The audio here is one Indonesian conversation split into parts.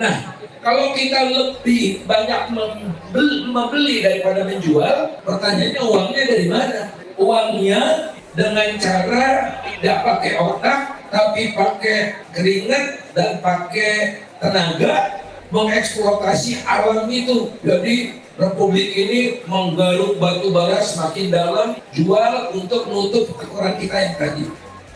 Nah, kalau kita lebih banyak membeli daripada menjual, pertanyaannya uangnya dari mana? Uangnya dengan cara tidak pakai otak, tapi pakai keringat dan pakai tenaga mengeksploitasi alam itu. Jadi Republik ini menggaruk batu bara semakin dalam, jual untuk menutup kekurangan kita yang tadi.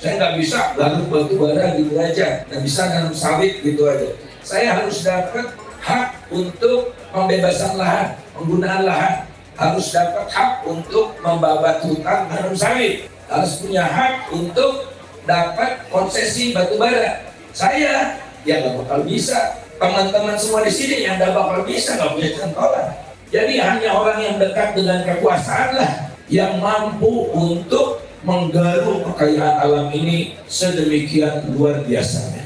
Saya nggak bisa garuk batu bara gitu aja, nggak bisa nanam sawit gitu aja. Saya harus dapat hak untuk pembebasan lahan, penggunaan lahan. Harus dapat hak untuk membabat hutan nanam sawit. Harus punya hak untuk dapat konsesi batu bara. Saya ya nggak bakal bisa. Teman-teman semua di sini yang nggak bakal bisa, nggak punya cantolan. Jadi hanya orang yang dekat dengan kekuasaan lah yang mampu untuk menggaruk kekayaan alam ini sedemikian luar biasanya.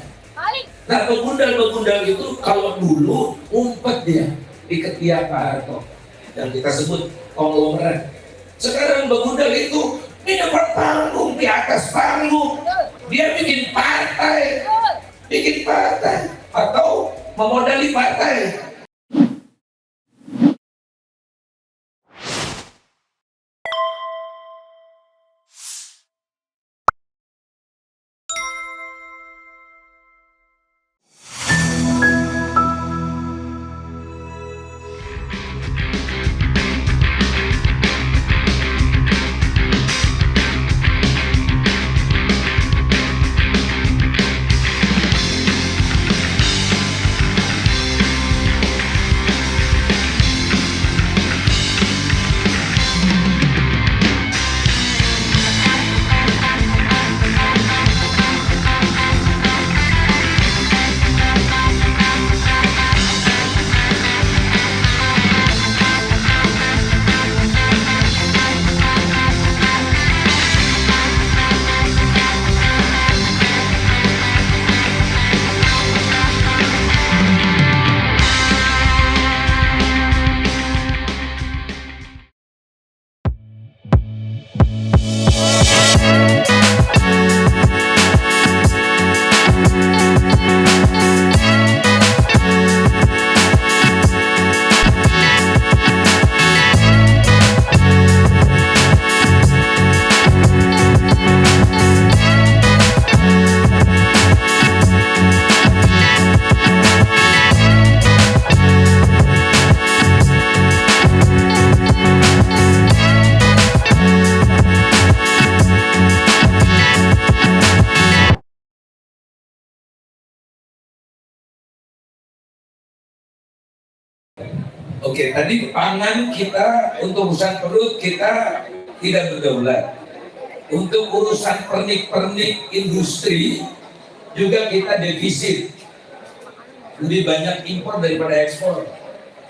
Nah, begundal-begundal itu kalau dulu ngumpet dia di ketiak Pak Harto yang kita sebut konglomerat. Sekarang begundal itu di depan panggung, di atas panggung, dia bikin partai atau memodali partai. Oke, tadi pangan kita untuk urusan perut kita tidak berdaulat. Untuk urusan pernik-pernik industri juga kita defisit. Lebih banyak impor daripada ekspor.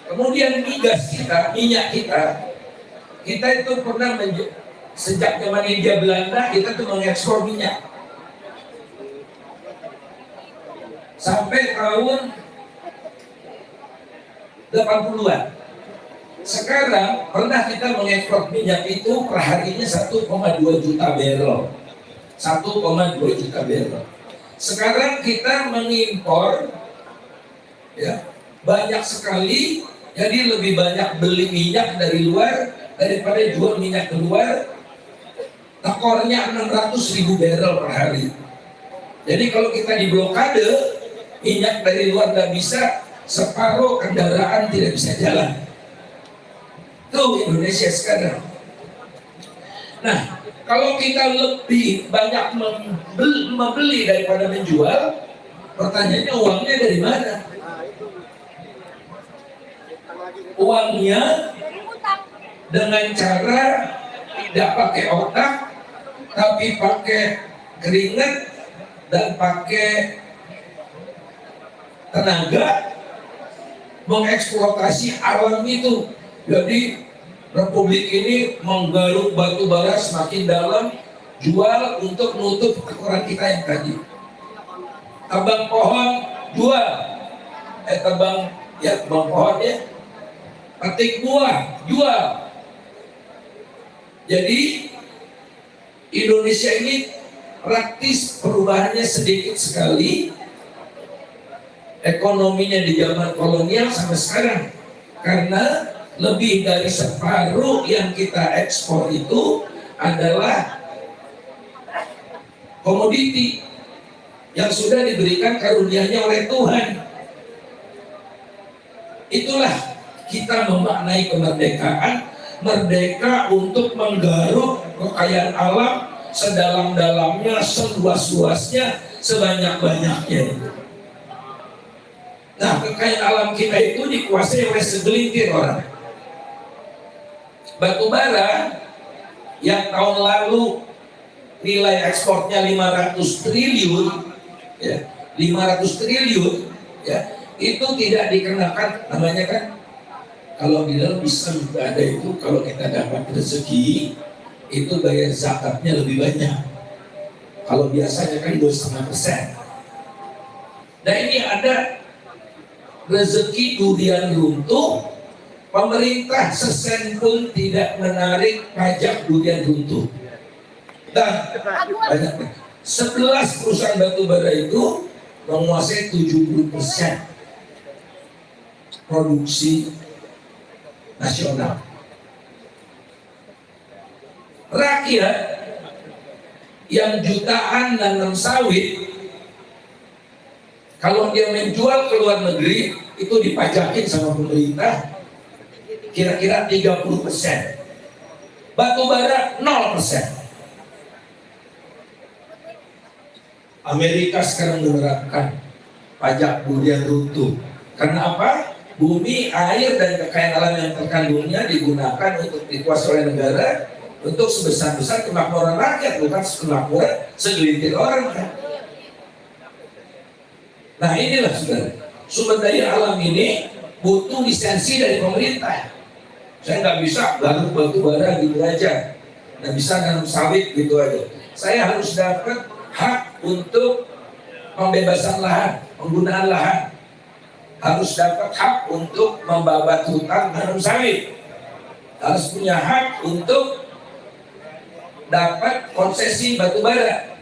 Kemudian migas kita, minyak kita itu pernah sejak zaman Hindia Belanda kita tuh mengekspor minyak. Sampai tahun 80-an. Sekarang pernah kita mengekspor minyak itu per harinya 1,2 juta barrel. 1,2 juta barrel. Sekarang kita mengimpor ya, banyak sekali, jadi lebih banyak beli minyak dari luar daripada jual minyak keluar. Tekornya 600.000 barrel per hari. Jadi kalau kita diblokade, minyak dari luar nggak bisa, separuh kendaraan tidak bisa jalan. Itu Indonesia sekarang. Nah, kalau kita lebih banyak membeli daripada menjual, pertanyaannya uangnya dari mana? Uangnya dengan cara tidak pakai otak, tapi pakai keringat dan pakai tenaga mengeksploitasi alam itu. Jadi Republik ini menggaruk batu bara semakin dalam, jual untuk menutup kekurangan kita yang tadi. Tebang pohon jual, tebang pohon ya, petik buah jual. Jadi Indonesia ini praktis perubahannya sedikit sekali. ekonominya di zaman kolonial sampai sekarang, karena lebih dari separuh yang kita ekspor itu adalah komoditi yang sudah diberikan karunia-Nya oleh Tuhan. Itulah kita memaknai kemerdekaan, merdeka untuk menggaruk kekayaan alam sedalam-dalamnya, seluas-luasnya, sebanyak-banyaknya. Nah, kekayaan alam kita itu dikuasai oleh segelintir orang. Batu bara yang tahun lalu nilai ekspornya 500 triliun, ya, 500 triliun, ya, itu tidak dikenakan, namanya kan kalau di dalam Islam ada itu, kalau kita dapat rezeki itu bayar zakatnya lebih banyak. Kalau biasanya kan 2,5%. Nah, ini ada rezeki durian runtuh, pemerintah sesen pun tidak menarik pajak durian runtuh. Dan 11 perusahaan batubara itu menguasai 70% produksi nasional. Rakyat yang jutaan nanam sawit, kalau dia menjual ke luar negeri itu dipajakin sama pemerintah kira-kira 30%. Batubara 0%. Amerika sekarang menerapkan pajak durian runtuh. Karena apa? Bumi, air, dan kekayaan alam yang terkandungnya digunakan untuk dikuasai oleh negara untuk sebesar-besar kemakmuran rakyat, bukan kemakmuran segelintir orang. Nah, inilah saudara, sumber daya alam ini butuh lisensi dari pemerintah. Saya nggak bisa garuk batu bara gitu aja, nggak bisa nanam sawit gitu aja. Saya harus dapat hak untuk pembebasan lahan, penggunaan lahan, harus dapat hak untuk membabat hutan nanam sawit, harus punya hak untuk dapat konsesi batu bara.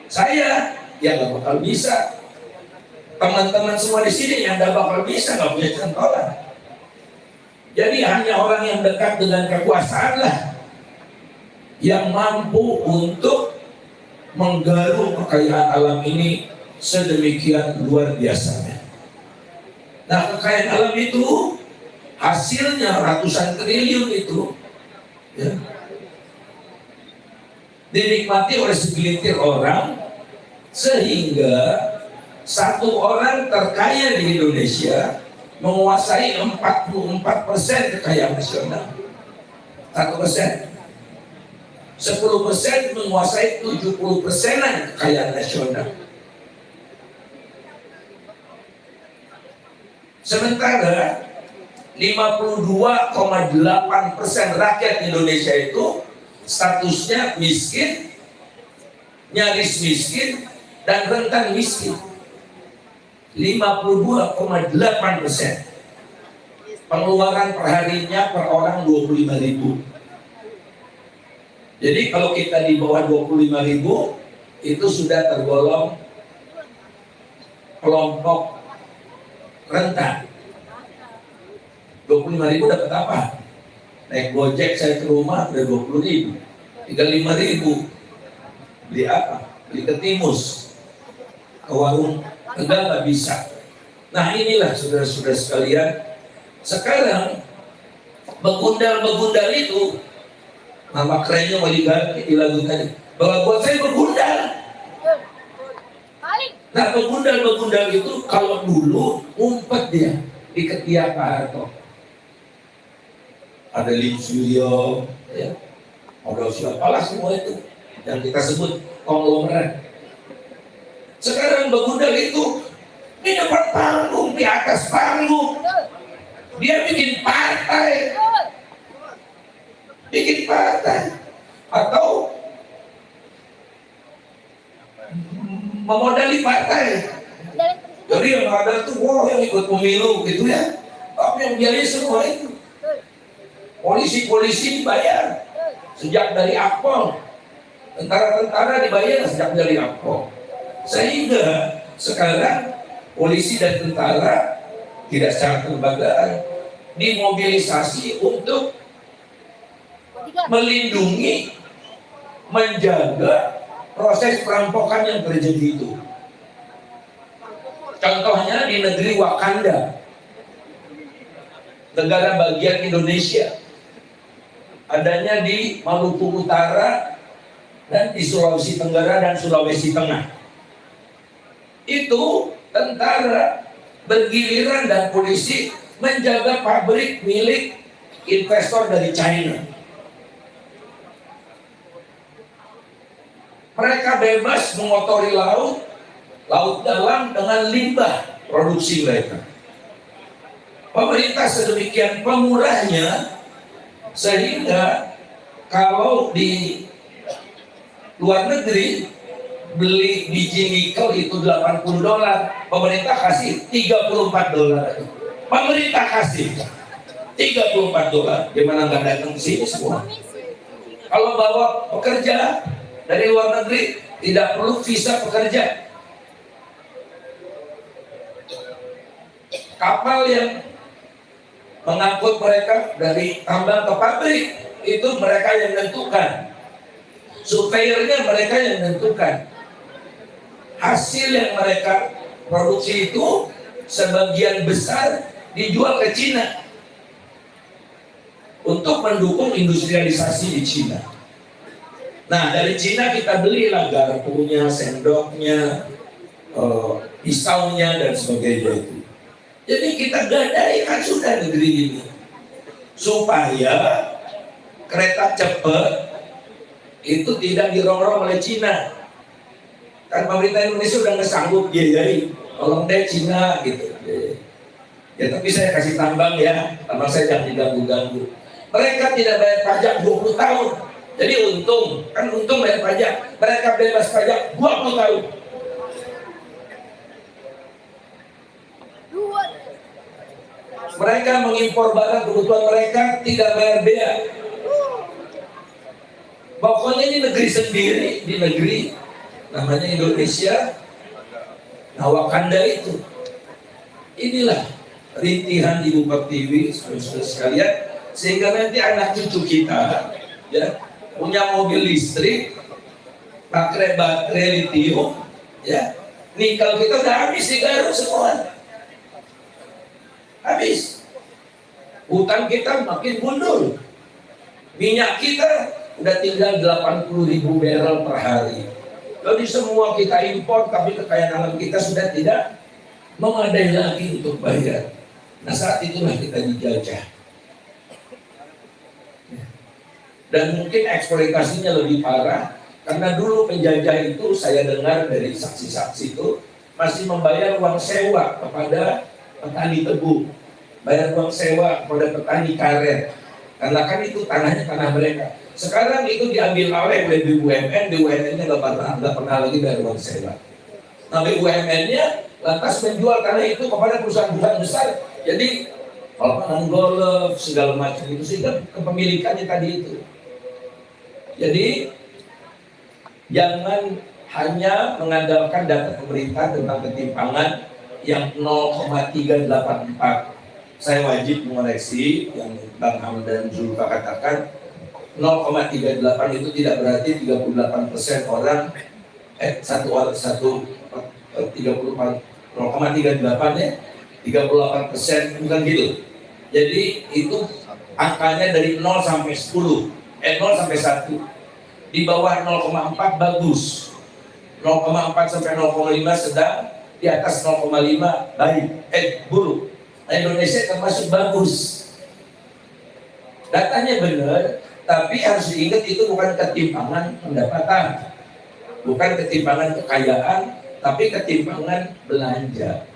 Saya ya nggak bakal bisa. Teman-teman semua di sini yang nggak bakal bisa, nggak punya cantolan. Jadi hanya orang yang dekat dengan kekuasaan lah yang mampu untuk menggaruk kekayaan alam ini sedemikian luar biasanya. Nah, kekayaan alam itu hasilnya ratusan triliun itu, ya, dinikmati oleh segelintir orang, sehingga satu orang terkaya di Indonesia menguasai 44% kekayaan nasional. 1%. 10% menguasai 70%-an kekayaan nasional. Sementara 52,8% rakyat Indonesia itu statusnya miskin, nyaris miskin, dan rentan miskin. 52,8%. Pengeluaran perharinya per orang 25.000. Jadi kalau kita di bawah 25.000 itu sudah tergolong kelompok rentan. 25.000 dapat apa? Naik Gojek saya ke rumah udah 20.000, tinggal 5.000. Beli apa? Beli ketimus, ke warung Tegal nggak bisa. Nah, inilah saudara-saudara sekalian, sekarang begundal-begundal itu, nama kerennya oligarki di lagu tadi, bahwa buat saya begundal. Nah, begundal-begundal itu kalau dulu ngumpet dia di ketiak Pak Harto. Ada Lim Suryo, ya, ada siapalah semua itu yang kita sebut konglomerat. Sekarang begundal itu di depan panggung, di atas panggung, dia bikin partai, atau memodali partai. Jadi yang ada tuh, wow, yang ikut pemilu gitu ya, tapi yang biayanya semua itu polisi-polisi dibayar sejak dari Akpol, tentara-tentara dibayar sejak dari Akpol. Sehingga sekarang polisi dan tentara tidak secara kelembagaan dimobilisasi untuk melindungi, menjaga proses perampokan yang terjadi itu. Contohnya di negeri Wakanda, negara bagian Indonesia, adanya di Maluku Utara dan di Sulawesi Tenggara dan Sulawesi Tengah. Itu tentara bergiliran dan polisi menjaga pabrik milik investor dari China. Mereka bebas mengotori laut dalam dengan limbah produksi mereka. Pemerintah sedemikian pemurahnya sehingga kalau di luar negeri beli biji nikel itu $80, pemerintah kasih $34. Pemerintah kasih $34, gimana nggak datang ke sini semua? Kalau bawa pekerja dari luar negeri tidak perlu visa pekerja. Kapal yang mengangkut mereka dari tambang ke pabrik itu mereka yang menentukan. Surveyornya mereka yang menentukan. Hasil yang mereka produksi itu sebagian besar dijual ke Cina untuk mendukung industrialisasi di Cina. Nah, dari Cina kita belilah garpunya, sendoknya, pisaunya dan sebagainya itu. Jadi kita gadaikan sudah negeri ini supaya kereta cepat itu tidak dirongrong oleh Cina. Kan pemerintah Indonesia udah nggak sanggup biayai, tolong deh Cina gitu. Ya tapi saya kasih tambang ya, tambang saya jangan diganggu-ganggu. Mereka tidak bayar pajak 20 tahun. Jadi untung bayar pajak. Mereka bebas pajak 20 tahun. Mereka mengimpor barang kebutuhan mereka tidak bayar bea. Pokoknya ini negeri sendiri, di negeri namanya Indonesia. Nah, Wakanda itu. Inilah rintihan Ibu Pertiwi, saudara sekalian, sehingga nanti anak cucu kita ya punya mobil listrik, pakai baterai lithium, ya. Nikel kita udah habis di Garut semua. Habis. Hutan kita makin mundur. Minyak kita udah tinggal 80.000 barrel per hari. Jadi semua kita impor, tapi kekayaan alam kita sudah tidak memadai lagi untuk bayar. Nah, saat itulah kita dijajah. Dan mungkin eksploitasinya lebih parah, karena dulu penjajah itu saya dengar dari saksi-saksi itu masih membayar uang sewa kepada petani tebu, bayar uang sewa kepada petani karet, karena kan itu tanahnya tanah mereka. Sekarang itu diambil oleh BUMN, BUMN-nya nggak pernah lagi bayar uang sewa. Nah, BUMN-nya lantas menjual tanah itu kepada perusahaan-perusahaan besar. Jadi lapangan golf segala macam itu, sehingga kepemilikannya tadi itu. Jadi jangan hanya mengandalkan data pemerintah tentang ketimpangan yang 0,384. Saya wajib mengoreksi yang Bang Hamdan Zulfa katakan 0,38 itu tidak berarti 38% orang 0,38 ya 38% bukan gitu. Jadi itu angkanya dari 0 sampai 10 0 sampai 1. Di bawah 0,4 bagus, 0,4 sampai 0,5 sedang, di atas 0,5 baik, buruk. Nah, Indonesia termasuk bagus. Datanya benar, tapi harus diingat itu bukan ketimpangan pendapatan, bukan ketimpangan kekayaan, tapi ketimpangan belanja.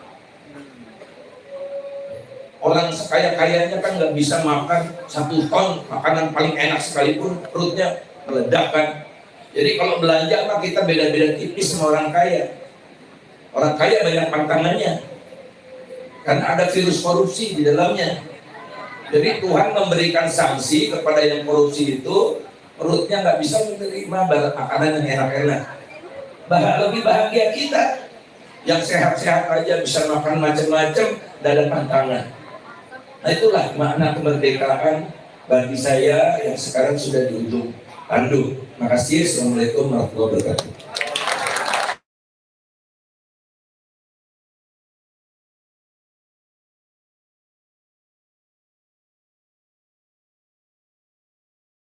Orang sekaya-kayanya kan nggak bisa makan 1 ton makanan paling enak sekalipun perutnya meledak kan. Jadi kalau belanja mah kita beda-beda tipis sama orang kaya. Orang kaya banyak pantangannya, karena ada virus korupsi di dalamnya. Jadi Tuhan memberikan sanksi kepada yang korupsi itu, perutnya nggak bisa menerima makanan yang enak-enak. Lebih bahagia kita. yang sehat-sehat aja bisa makan macam-macam, tidak ada tantangan. Nah itulah makna kemerdekaan bagi saya yang sekarang sudah di ujung tanduk. Makasih. Assalamualaikum warahmatullahi wabarakatuh.